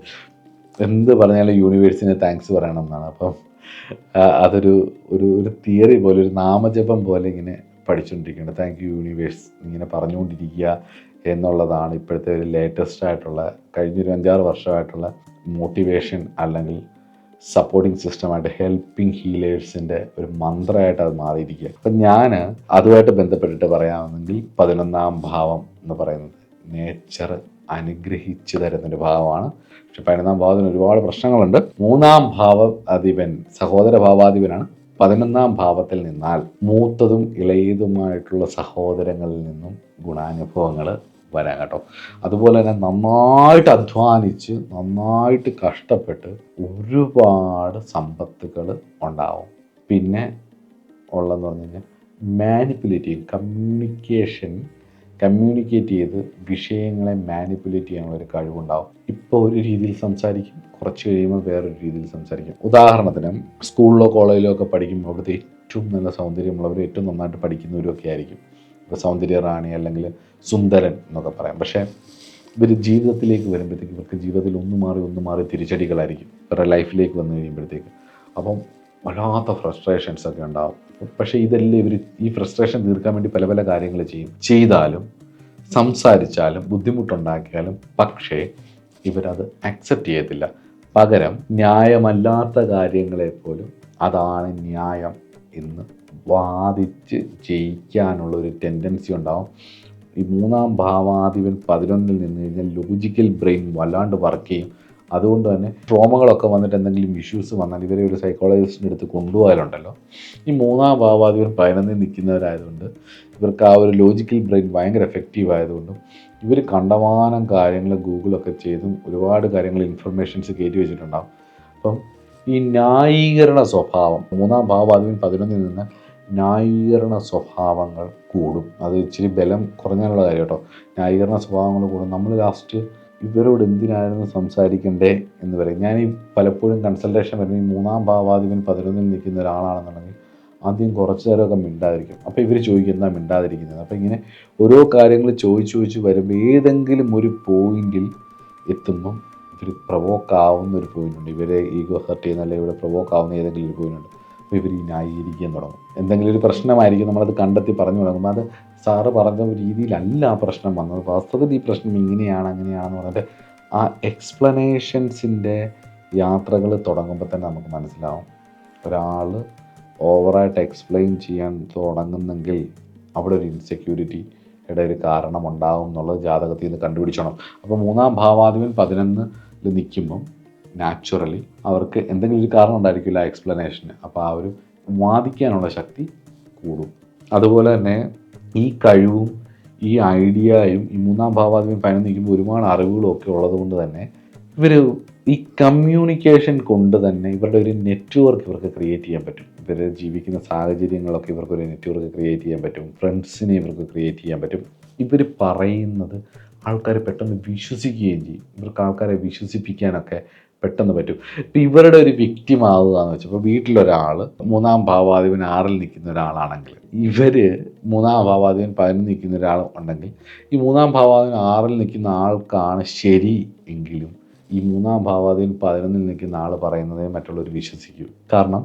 എന്ത് പറഞ്ഞാലും യൂണിവേഴ്സിന് താങ്ക്സ് പറയണം എന്നാണ്. അപ്പം അതൊരു ഒരു ഒരു തിയറി പോലെ, ഒരു നാമജപം പോലെ ഇങ്ങനെ പഠിച്ചുകൊണ്ടിരിക്കുകയാണ്. താങ്ക് യു യൂണിവേഴ്സ് ഇങ്ങനെ പറഞ്ഞുകൊണ്ടിരിക്കുക എന്നുള്ളതാണ് ഇപ്പോഴത്തെ ഒരു ലേറ്റസ്റ്റ് ആയിട്ടുള്ള, കഴിഞ്ഞൊരു 5-6 വർഷമായിട്ടുള്ള മോട്ടിവേഷൻ അല്ലെങ്കിൽ സപ്പോർട്ടിങ് സിസ്റ്റമായിട്ട്, ഹെൽപ്പിംഗ് ഹീലേഴ്സിൻ്റെ ഒരു മന്ത്രമായിട്ട് അത് മാറിയിരിക്കുക. അപ്പം ഞാൻ അതുമായിട്ട് ബന്ധപ്പെട്ടിട്ട് പറയാമെങ്കിൽ 11ാം ഭാവം എന്ന് പറയുന്നത് നേച്ചർ അനുഗ്രഹിച്ചു തരുന്നൊരു ഭാവമാണ്. പക്ഷെ 11ാം ഭാവത്തിന് ഒരുപാട് പ്രശ്നങ്ങളുണ്ട്. 3ാം ഭാവാധിപൻ സഹോദര ഭാവാധിപനാണ്. 11ാം ഭാവത്തിൽ നിന്നാൽ മൂത്തതും ഇളയതുമായിട്ടുള്ള സഹോദരങ്ങളിൽ നിന്നും ഗുണാനുഭവങ്ങൾ വരാൻ കേട്ടോ. അതുപോലെ തന്നെ നന്നായിട്ട് അധ്വാനിച്ച് നന്നായിട്ട് കഷ്ടപ്പെട്ട് ഒരുപാട് സമ്പത്തുകൾ ഉണ്ടാവും. പിന്നെ ഉള്ളതെന്ന് പറഞ്ഞു കഴിഞ്ഞാൽ മാനിപ്പുലേറ്റ് ചെയ്യും, കമ്മ്യൂണിക്കേറ്റ് ചെയ്ത് വിഷയങ്ങളെ മാനിപ്പുലേറ്റ് ചെയ്യാനുള്ള ഒരു കഴിവുണ്ടാവും. ഇപ്പോൾ ഒരു രീതിയിൽ സംസാരിക്കും, കുറച്ച് കഴിയുമ്പോൾ വേറൊരു രീതിയിൽ സംസാരിക്കും. ഉദാഹരണത്തിന് സ്കൂളിലോ കോളേജിലോ ഒക്കെ പഠിക്കുമ്പോൾ അവിടുത്തെ ഏറ്റവും നല്ല സൗന്ദര്യമുള്ളവർ, ഏറ്റവും നന്നായിട്ട് പഠിക്കുന്നവരൊക്കെ ആയിരിക്കും. ഇപ്പോൾ സൗന്ദര്യ റാണി അല്ലെങ്കിൽ സുന്ദരൻ എന്നൊക്കെ പറയാം. പക്ഷേ ഇവർ ജീവിതത്തിലേക്ക് വരുമ്പോഴത്തേക്ക് ഇവർക്ക് ജീവിതത്തിൽ ഒന്ന് മാറി തിരിച്ചടികളായിരിക്കും ഇവരുടെ ലൈഫിലേക്ക് വന്നു കഴിയുമ്പോഴത്തേക്ക്. അപ്പം വല്ലാത്ത ഫ്രസ്ട്രേഷൻസ് ഒക്കെ ഉണ്ടാവും. പക്ഷേ ഇതെല്ലാം ഇവർ ഈ ഫ്രസ്ട്രേഷൻ തീർക്കാൻ വേണ്ടി പല പല കാര്യങ്ങൾ ചെയ്താലും സംസാരിച്ചാലും ബുദ്ധിമുട്ടുണ്ടാക്കിയാലും പക്ഷേ ഇവരത് അക്സെപ്റ്റ് ചെയ്യത്തില്ല. പകരം ന്യായമല്ലാത്ത കാര്യങ്ങളെപ്പോലും അതാണ് ന്യായം എന്ന് വാദിച്ച് ജയിക്കാനുള്ളൊരു ടെൻഡൻസി ഉണ്ടാവും. ഈ 3ാം ഭാവാധിപൻ 11ൽ നിന്ന് കഴിഞ്ഞാൽ ലോജിക്കൽ ബ്രെയിൻ വല്ലാണ്ട് വർക്ക് ചെയ്യും. അതുകൊണ്ട് തന്നെ ട്രോമകളൊക്കെ വന്നിട്ട് എന്തെങ്കിലും ഇഷ്യൂസ് വന്നാൽ ഇവരെ ഒരു സൈക്കോളജിസ്റ്റിൻ്റെ അടുത്ത് കൊണ്ടുപോയാലുണ്ടല്ലോ, ഈ 3ാം ഭാവാധിപൻ 11ൽ നിൽക്കുന്നവരായതുകൊണ്ട് ഇവർക്ക് ആ ഒരു ലോജിക്കൽ ബ്രെയിൻ ഭയങ്കര എഫക്റ്റീവ് ആയതുകൊണ്ടും ഇവർ കണ്ടമാനം കാര്യങ്ങൾ ഗൂഗിളൊക്കെ ചെയ്തും ഒരുപാട് കാര്യങ്ങൾ ഇൻഫർമേഷൻസ് കയറ്റി വെച്ചിട്ടുണ്ടാകും. അപ്പം ഈ ന്യായീകരണ സ്വഭാവം 3ാം ഭാവാധിപൻ 11ൽ നിന്ന് ന്യായീകരണ സ്വഭാവങ്ങൾ കൂടും. അത് ഇച്ചിരി ബലം കുറഞ്ഞാലുള്ള കാര്യം കേട്ടോ. ന്യായീകരണ സ്വഭാവങ്ങൾ കൂടും. നമ്മൾ ലാസ്റ്റ് ഇവരോട് എന്തിനായിരുന്നു സംസാരിക്കണ്ടേ എന്ന് പറയും. ഞാൻ ഈ പലപ്പോഴും കൺസൾട്ടേഷൻ വരുമ്പോൾ ഈ 3ാം ഭാവാധിപൻ 11ൽ നിൽക്കുന്ന ഒരാളാണെന്നുണ്ടെങ്കിൽ ആദ്യം കുറച്ച് നേരമൊക്കെ മിണ്ടാതിരിക്കും. അപ്പോൾ ഇവർ ചോദിക്കും എന്താ മിണ്ടാതിരിക്കുന്നത്. അപ്പോൾ ഇങ്ങനെ ഓരോ കാര്യങ്ങൾ ചോദിച്ച് വരുമ്പോൾ ഏതെങ്കിലും ഒരു പോയിന്റിൽ എത്തുമ്പം ഇവർ പ്രൊവോക്ക് ആവുന്ന ഒരു പോയിൻ്റുണ്ട്. ഇവരെ ഈഗോ ഹർട്ട് ചെയ്യുന്ന അല്ലെങ്കിൽ ഇവിടെ പ്രൊവോക്ക് ആവുന്ന ഏതെങ്കിലും ഒരു പോയിൻ്റുണ്ട്. അപ്പോൾ ഇവർ ഈ ന്യായീകരിക്കാൻ തുടങ്ങും. എന്തെങ്കിലും ഒരു പ്രശ്നമായിരിക്കും, നമ്മളത് കണ്ടെത്തി പറഞ്ഞു തുടങ്ങുമ്പോൾ അത് സാറ് പറഞ്ഞ രീതിയിലല്ല ആ പ്രശ്നം വന്നത്, വാസ്തവത്തിൽ ഈ പ്രശ്നം ഇങ്ങനെയാണ് അങ്ങനെയാണെന്ന് പറഞ്ഞിട്ട് ആ എക്സ്പ്ലനേഷൻസിൻ്റെ യാത്രകൾ തുടങ്ങുമ്പോൾ തന്നെ നമുക്ക് മനസ്സിലാവും ഒരാൾ ഓവറായിട്ട് എക്സ്പ്ലെയിൻ ചെയ്യാൻ തുടങ്ങുന്നെങ്കിൽ അവിടെ ഒരു ഇൻസെക്യൂരിറ്റിയുടെ ഒരു കാരണം ഉണ്ടാകും എന്നുള്ളത് ജാതകത്തിൽ നിന്ന് കണ്ടുപിടിച്ചോണം. അപ്പോൾ 3ാം ഭാവാധിപൻ 11ൽ നിൽക്കുമ്പം നാച്ചുറലി അവർക്ക് എന്തെങ്കിലും ഒരു കാരണം ഉണ്ടായിരിക്കില്ല എക്സ്പ്ലനേഷന്. അപ്പോൾ ആ ഒരു വാദിക്കാനുള്ള ശക്തി കൂടും. അതുപോലെ തന്നെ ഈ കഴിവും ഈ ഐഡിയയും ഈ 3ാം ഭാവാധിപൻ 11 നിൽക്കുമ്പോൾ ഒരുപാട് അറിവുകളും ഒക്കെ ഉള്ളത് കൊണ്ട് തന്നെ ഇവർ ഈ കമ്മ്യൂണിക്കേഷൻ കൊണ്ട് തന്നെ ഇവരുടെ ഒരു നെറ്റ്വർക്ക് ഇവർക്ക് ക്രിയേറ്റ് ചെയ്യാൻ പറ്റും. ഇവർ ജീവിക്കുന്ന സാഹചര്യങ്ങളൊക്കെ ഇവർക്കൊരു നെറ്റ്വർക്ക് ക്രിയേറ്റ് ചെയ്യാൻ പറ്റും. ഫ്രണ്ട്സിനെ ഇവർക്ക് ക്രിയേറ്റ് ചെയ്യാൻ പറ്റും. ഇവർ പറയുന്നത് ആൾക്കാർ പെട്ടെന്ന് വിശ്വസിക്കുകയും ചെയ്യും. ഇവർക്ക് ആൾക്കാരെ വിശ്വസിപ്പിക്കാനൊക്കെ പെട്ടെന്ന് പറ്റും. ഇപ്പം ഇവരുടെ ഒരു വിക്ടിം ആവുക എന്ന് വെച്ചാൽ, ഇപ്പോൾ വീട്ടിലൊരാൾ 3ാം ഭാവാധിപൻ 6ൽ നിൽക്കുന്ന ഒരാളാണെങ്കിൽ ഇവർ 3ാം ഭാവാധിപൻ 11 നിൽക്കുന്ന ഒരാൾ ഉണ്ടെങ്കിൽ ഈ 3ാം ഭാവാധിപൻ 6ൽ നിൽക്കുന്ന ആൾക്കാണ് ശരി എങ്കിലും ഈ മൂന്നാം ഭാവാധിപൻ 11 നിൽക്കുന്ന ആൾ പറയുന്നതേ മറ്റുള്ളവർ വിശ്വസിക്കൂ. കാരണം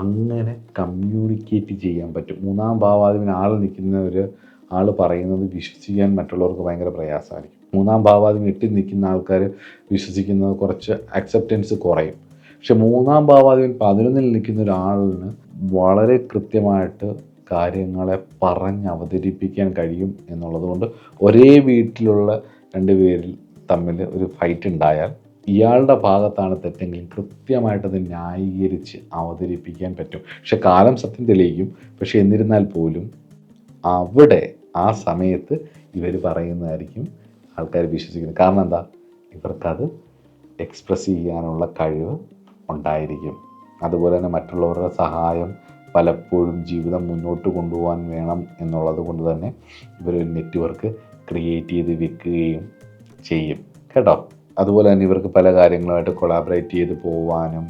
അങ്ങനെ കമ്മ്യൂണിക്കേറ്റ് ചെയ്യാൻ പറ്റും. മൂന്നാം ഭാവാധിപൻ ആൾ പറയുന്നത് വിശ്വസിക്കാൻ മറ്റുള്ളവർക്ക് ഭയങ്കര പ്രയാസമായിരിക്കും. മൂന്നാം ഭാവാധിപൻ 8 നിൽക്കുന്ന ആൾക്കാർ വിശ്വസിക്കുന്നത് കുറച്ച് അക്സെപ്റ്റൻസ് കുറയും. പക്ഷെ മൂന്നാം ഭാവാധിപൻ 11 നിൽക്കുന്ന ഒരാളിന് വളരെ കൃത്യമായിട്ട് കാര്യങ്ങളെ അവതരിപ്പിക്കാൻ കഴിയും എന്നുള്ളത് കൊണ്ട് ഒരേ വീട്ടിലുള്ള 2 പേരിൽ തമ്മിൽ ഒരു ഫൈറ്റ് ഉണ്ടായാൽ ഇയാളുടെ ഭാഗത്താണ് തെറ്റെങ്കിലും കൃത്യമായിട്ടത് ന്യായീകരിച്ച് അവതരിപ്പിക്കാൻ പറ്റും. പക്ഷെ കാലം സത്യം തെളിയിക്കും. പക്ഷെ എന്നിരുന്നാൽ പോലും അവിടെ ആ സമയത്ത് ഇവർ പറയുന്നതായിരിക്കും ആൾക്കാർ വിശ്വസിക്കുന്നത്. കാരണം എന്താ? ഇവർക്കത് എക്സ്പ്രസ് ചെയ്യാനുള്ള കഴിവ് ഉണ്ടായിരിക്കും. അതുപോലെ തന്നെ മറ്റുള്ളവരുടെ സഹായം പലപ്പോഴും ജീവിതം മുന്നോട്ട് കൊണ്ടുപോകാൻ വേണം എന്നുള്ളത് കൊണ്ട് തന്നെ ഇവരൊരു നെറ്റ്വർക്ക് ക്രിയേറ്റ് ചെയ്ത് വെക്കുകയും ചെയ്യും കേട്ടോ. അതുപോലെ തന്നെ ഇവർക്ക് പല കാര്യങ്ങളുമായിട്ട് കൊളാബറേറ്റ് ചെയ്ത് പോവാനും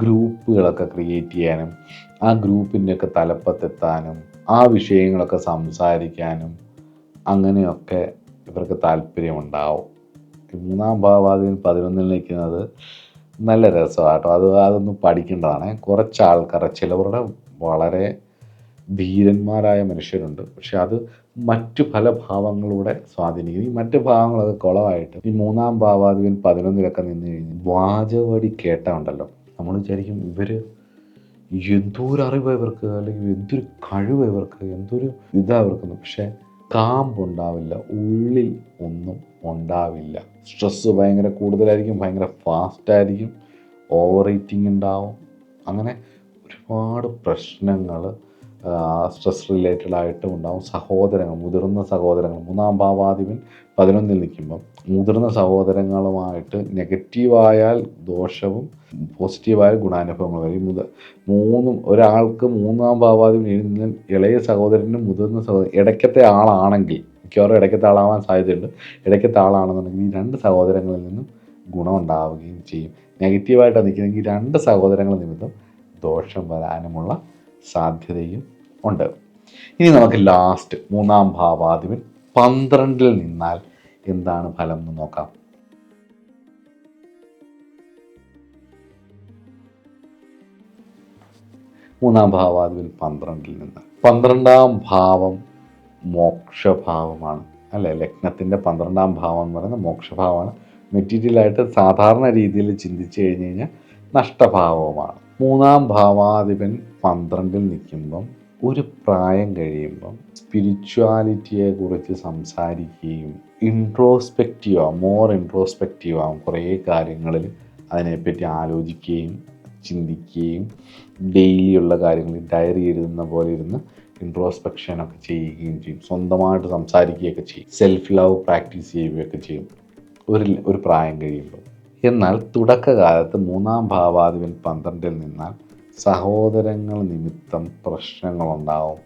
ഗ്രൂപ്പുകളൊക്കെ ക്രിയേറ്റ് ചെയ്യാനും ആ ഗ്രൂപ്പിൻ്റെയൊക്കെ തലപ്പത്തെത്താനും ആ വിഷയങ്ങളൊക്കെ സംസാരിക്കാനും അങ്ങനെയൊക്കെ ഇവർക്ക് താല്പര്യമുണ്ടാവും. മൂന്നാം ഭാവാധിപൻ 11 നിൽക്കുന്നത് നല്ല രസമാണ് കേട്ടോ. അതൊന്നും പഠിക്കേണ്ടതാണ്. കുറച്ച് ആൾക്കാർ ചിലവരുടെ വളരെ ധീരന്മാരായ മനുഷ്യരുണ്ട്. പക്ഷെ അത് മറ്റു പല ഭാവങ്ങളിലൂടെ സ്വാധീനിക്കും. ഈ മറ്റു ഭാവങ്ങളൊക്കെ കുളമായിട്ട് ഈ മൂന്നാം ഭാവാധിപൻ 11 നിന്ന് കഴിഞ്ഞ് വാചകവടി കേട്ടാണ്ടല്ലോ, നമ്മൾ വിചാരിക്കും ഇവർ എന്തൊരു അറിവ് ഇവർക്ക്, അല്ലെങ്കിൽ എന്തൊരു കഴിവ് ഇവർക്ക്, എന്തൊരു ഇവർക്ക്. പക്ഷെ കാമ്പുണ്ടാവില്ല, ഉള്ളിൽ ഒന്നും ഉണ്ടാവില്ല. സ്ട്രെസ്സ് ഭയങ്കര കൂടുതലായിരിക്കും, ഭയങ്കര ഫാസ്റ്റായിരിക്കും, ഓവർ ഈറ്റിംഗ് ഉണ്ടാവും. അങ്ങനെ ഒരുപാട് പ്രശ്നങ്ങൾ സ്ട്രെസ് റിലേറ്റഡ് ആയിട്ടും ഉണ്ടാവും. മുതിർന്ന സഹോദരങ്ങൾ മൂന്നാം ഭാവാധിപൻ 11 നിൽക്കുമ്പം മുതിർന്ന സഹോദരങ്ങളുമായിട്ട് നെഗറ്റീവായാൽ ദോഷവും പോസിറ്റീവായ ഗുണാനുഭവങ്ങൾ വരും. ഒരാൾക്ക് മൂന്നാം ഭാവാധിപൻ എഴുതുന്ന ഇളയ സഹോദരനും മുതിർന്ന സഹോദരൻ ഇടയ്ക്കത്തെ ആളാണെങ്കിൽ, മിക്കവാറും ഇടയ്ക്കത്തെ ആളാവാൻ സാധ്യതയുണ്ട്. ഇടയ്ക്കത്തെ ആളാണെന്നുണ്ടെങ്കിൽ ഈ 2 സഹോദരങ്ങളിൽ നിന്നും ഗുണം ഉണ്ടാവുകയും ചെയ്യും. നെഗറ്റീവായിട്ടാണ് നിൽക്കുന്നതെങ്കിൽ 2 സഹോദരങ്ങൾ നിമിത്തം ദോഷം വരാനുമുള്ള സാധ്യതയും ഉണ്ട്. ഇനി നമുക്ക് ലാസ്റ്റ് മൂന്നാം ഭാവാധിപൻ 12 നിന്നാൽ എന്താണ് ഫലം എന്ന് നോക്കാം. മൂന്നാം ഭാവാധിപൻ 12 നിന്ന് 12ാം ഭാവം മോക്ഷഭാവമാണ് അല്ലേ? ലഗ്നത്തിൻ്റെ 12ാം ഭാവം എന്ന് പറയുന്നത് മോക്ഷഭാവമാണ്. മെറ്റീരിയലായിട്ട് സാധാരണ രീതിയിൽ ചിന്തിച്ചു കഴിഞ്ഞ് കഴിഞ്ഞാൽ നഷ്ടഭാവവുമാണ്. മൂന്നാം ഭാവാധിപൻ 12 നിൽക്കുമ്പം ഒരു പ്രായം കഴിയുമ്പം സ്പിരിച്വാലിറ്റിയെ കുറിച്ച് സംസാരിക്കുകയും മോർ ഇൻട്രോസ്പെക്റ്റീവ് ആവും. കുറേ കാര്യങ്ങളിൽ അതിനെപ്പറ്റി ആലോചിക്കുകയും ചിന്തിക്കുകയും ഡെയിലിയുള്ള കാര്യങ്ങൾ ഡയറി എഴുതുന്ന പോലെ ഇരുന്ന് ഇൻട്രോസ്പെക്ഷനൊക്കെ ചെയ്യുകയും ചെയ്യും. സ്വന്തമായിട്ട് സംസാരിക്കുകയൊക്കെ ചെയ്യും. സെൽഫ് ലവ് പ്രാക്ടീസ് ചെയ്യുകയൊക്കെ ചെയ്യും ഒരു പ്രായം കഴിയുമ്പോൾ. എന്നാൽ തുടക്കകാലത്ത് മൂന്നാം ഭാവാധിപൻ 12 നിന്നാൽ സഹോദരങ്ങൾ നിമിത്തം പ്രശ്നങ്ങളുണ്ടാവും.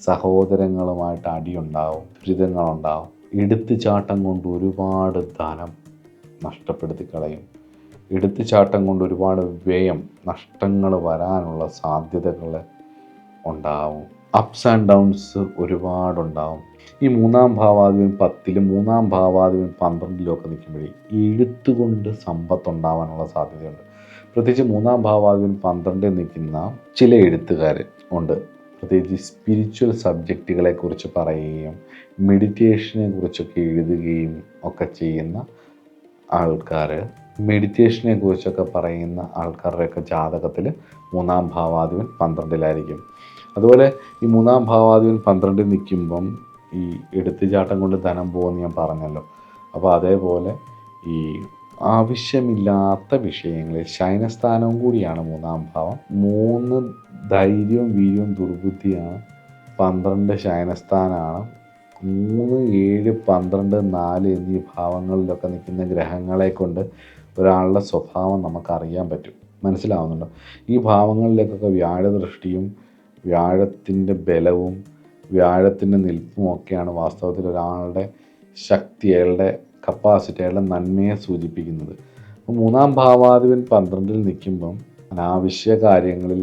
സഹോദരങ്ങളുമായിട്ട് അടിയുണ്ടാവും, ദുരിതങ്ങളുണ്ടാവും. എടുത്തുചാട്ടം കൊണ്ട് ഒരുപാട് ധനം നഷ്ടപ്പെടുത്തി കളയും. എടുത്തുചാട്ടം കൊണ്ട് ഒരുപാട് വ്യയം, നഷ്ടങ്ങൾ വരാനുള്ള സാധ്യതകൾ ഉണ്ടാവും. അപ്സ് ആൻഡ് ഡൗൺസ് ഒരുപാടുണ്ടാവും. ഈ മൂന്നാം ഭാവാധിപൻ 10 മൂന്നാം ഭാവാധിപൻ 12 നിൽക്കുമ്പോഴേ എഴുത്തുകൊണ്ട് സമ്പത്തുണ്ടാവാനുള്ള സാധ്യതയുണ്ട്. പ്രത്യേകിച്ച് മൂന്നാം ഭാവാധിപൻ 12 നിൽക്കുന്ന ചില എഴുത്തുകാർ ഉണ്ട്. പ്രത്യേകിച്ച് സ്പിരിച്വൽ സബ്ജക്റ്റുകളെ കുറിച്ച് പറയുകയും മെഡിറ്റേഷനെ കുറിച്ചൊക്കെ എഴുതുകയും ഒക്കെ ചെയ്യുന്ന ആൾക്കാർ, മെഡിറ്റേഷനെ കുറിച്ചൊക്കെ പറയുന്ന ആൾക്കാരുടെയൊക്കെ ജാതകത്തിൽ മൂന്നാം ഭാവാധിപൻ 12 അതുപോലെ ഈ മൂന്നാം ഭാവാധിപൻ 12 നിൽക്കുമ്പം ഈ എടുത്തുചാട്ടം കൊണ്ട് ധനം പോകുമെന്ന് ഞാൻ പറഞ്ഞല്ലോ. അപ്പോൾ അതേപോലെ ഈ ആവശ്യമില്ലാത്ത വിഷയങ്ങളിൽ ശയനസ്ഥാനവും കൂടിയാണ് മൂന്നാം ഭാവം. 3 ധൈര്യവും വീര്യവും ദുർബുദ്ധിയാണ്. 12 ശയനസ്ഥാനമാണ്. 3, 7, 12, 4 എന്നീ ഭാവങ്ങളിലൊക്കെ നിൽക്കുന്ന ഗ്രഹങ്ങളെ കൊണ്ട് ഒരാളുടെ സ്വഭാവം നമുക്കറിയാൻ പറ്റും. മനസ്സിലാവുന്നുണ്ടോ? ഈ ഭാവങ്ങളിലേക്കൊക്കെ വ്യാഴദൃഷ്ടിയും വ്യാഴത്തിൻ്റെ ബലവും വ്യാഴത്തിൻ്റെ നിൽപ്പും ഒക്കെയാണ് വാസ്തവത്തിൽ ഒരാളുടെ ശക്തി, അയാളുടെ കപ്പാസിറ്റി, അയാളുടെ നന്മയെ സൂചിപ്പിക്കുന്നത്. അപ്പോൾ മൂന്നാം ഭാവാധിപൻ 12 നിൽക്കുമ്പം അനാവശ്യ കാര്യങ്ങളിൽ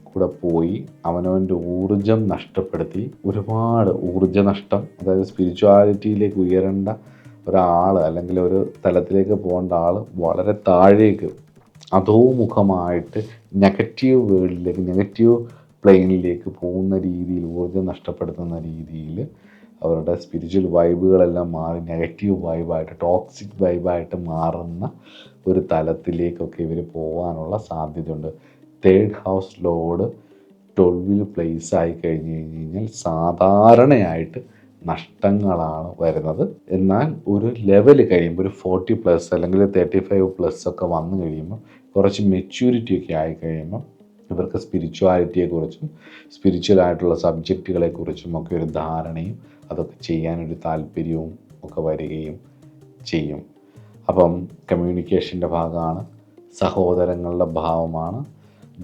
കൂടെ പോയി അവനവൻ്റെ ഊർജം നഷ്ടപ്പെടുത്തി ഒരുപാട് ഊർജ്ജനഷ്ടം, അതായത് സ്പിരിച്വാലിറ്റിയിലേക്ക് ഉയരേണ്ട ഒരാൾ അല്ലെങ്കിൽ ഒരു തലത്തിലേക്ക് പോകേണ്ട ആൾ വളരെ താഴേക്ക് അധോമുഖമായിട്ട് നെഗറ്റീവ് വേൾഡിലേക്ക്, നെഗറ്റീവ് പ്ലെയിനിലേക്ക് പോകുന്ന രീതിയിൽ, ഊർജ്ജം നഷ്ടപ്പെടുത്തുന്ന രീതിയിൽ അവരുടെ സ്പിരിച്വൽ വൈബുകളെല്ലാം മാറി നെഗറ്റീവ് വൈബായിട്ട്, ടോക്സിക് വൈബായിട്ട് മാറുന്ന ഒരു തലത്തിലേക്കൊക്കെ ഇവർ പോകാനുള്ള സാധ്യതയുണ്ട്. 3rd ഹൗസ് ലോഡ് 12ൽ പ്ലേസ് ആയി കഴിഞ്ഞാൽ സാധാരണയായിട്ട് നഷ്ടങ്ങളാണ് വരുന്നത്. എന്നാൽ ഒരു ലെവൽ കഴിയുമ്പോൾ, ഒരു 40+ അല്ലെങ്കിൽ 35+ ഒക്കെ വന്നു കഴിയുമ്പോൾ, കുറച്ച് മെച്യൂരിറ്റി ഒക്കെ ആയി കഴിയുമ്പോൾ ഇവർക്ക് സ്പിരിച്വാലിറ്റിയെക്കുറിച്ചും സ്പിരിച്വലായിട്ടുള്ള സബ്ജക്റ്റുകളെക്കുറിച്ചും ഒക്കെ ഒരു ധാരണയും അതൊക്കെ ചെയ്യാനൊരു താല്പര്യവും ഒക്കെ വരികയും ചെയ്യും. അപ്പം കമ്മ്യൂണിക്കേഷൻ്റെ ഭാഗമാണ്, സഹോദരങ്ങളുടെ ഭാവമാണ്,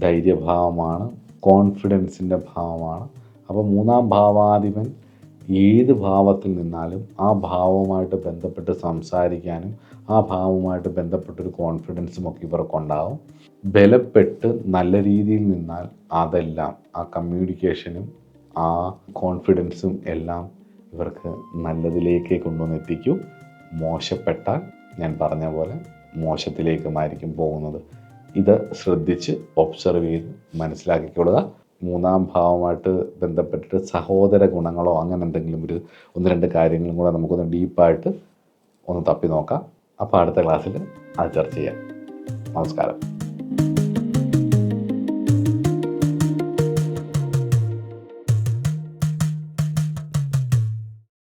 ധൈര്യഭാവമാണ്, കോൺഫിഡൻസിൻ്റെ ഭാവമാണ്. അപ്പോൾ 3-ാം ഭാവാധിപൻ ഏത് ഭാവത്തിൽ നിന്നാലും ആ ഭാവവുമായിട്ട് ബന്ധപ്പെട്ട് സംസാരിക്കാനും ആ ഭാവവുമായിട്ട് ബന്ധപ്പെട്ടൊരു കോൺഫിഡൻസും ഒക്കെ ഇവർക്കുണ്ടാവും. ബലപ്പെട്ട് നല്ല രീതിയിൽ നിന്നാൽ അതെല്ലാം, ആ കമ്മ്യൂണിക്കേഷനും ആ കോൺഫിഡൻസും എല്ലാം ഇവർക്ക് നല്ലതിലേക്ക് കൊണ്ടുവന്നെത്തിക്കും. മോശപ്പെട്ടാൽ ഞാൻ പറഞ്ഞ പോലെ മോശത്തിലേക്കുമായിരിക്കും പോകുന്നത്. ഇത് ശ്രദ്ധിച്ച് ഒബ്സർവ് ചെയ്ത് മനസ്സിലാക്കിക്കൊള്ളുക. 3-ാം ഭാവമായിട്ട് ബന്ധപ്പെട്ടിട്ട് സഹോദര ഗുണങ്ങളോ അങ്ങനെ എന്തെങ്കിലും ഒരു 1-2 കാര്യങ്ങളും കൂടെ നമുക്കൊന്ന് ഡീപ്പായിട്ട് ഒന്ന് തപ്പി നോക്കാം. അപ്പോൾ അടുത്ത ക്ലാസ്സിൽ അത് ചർച്ച ചെയ്യാം. നമസ്കാരം.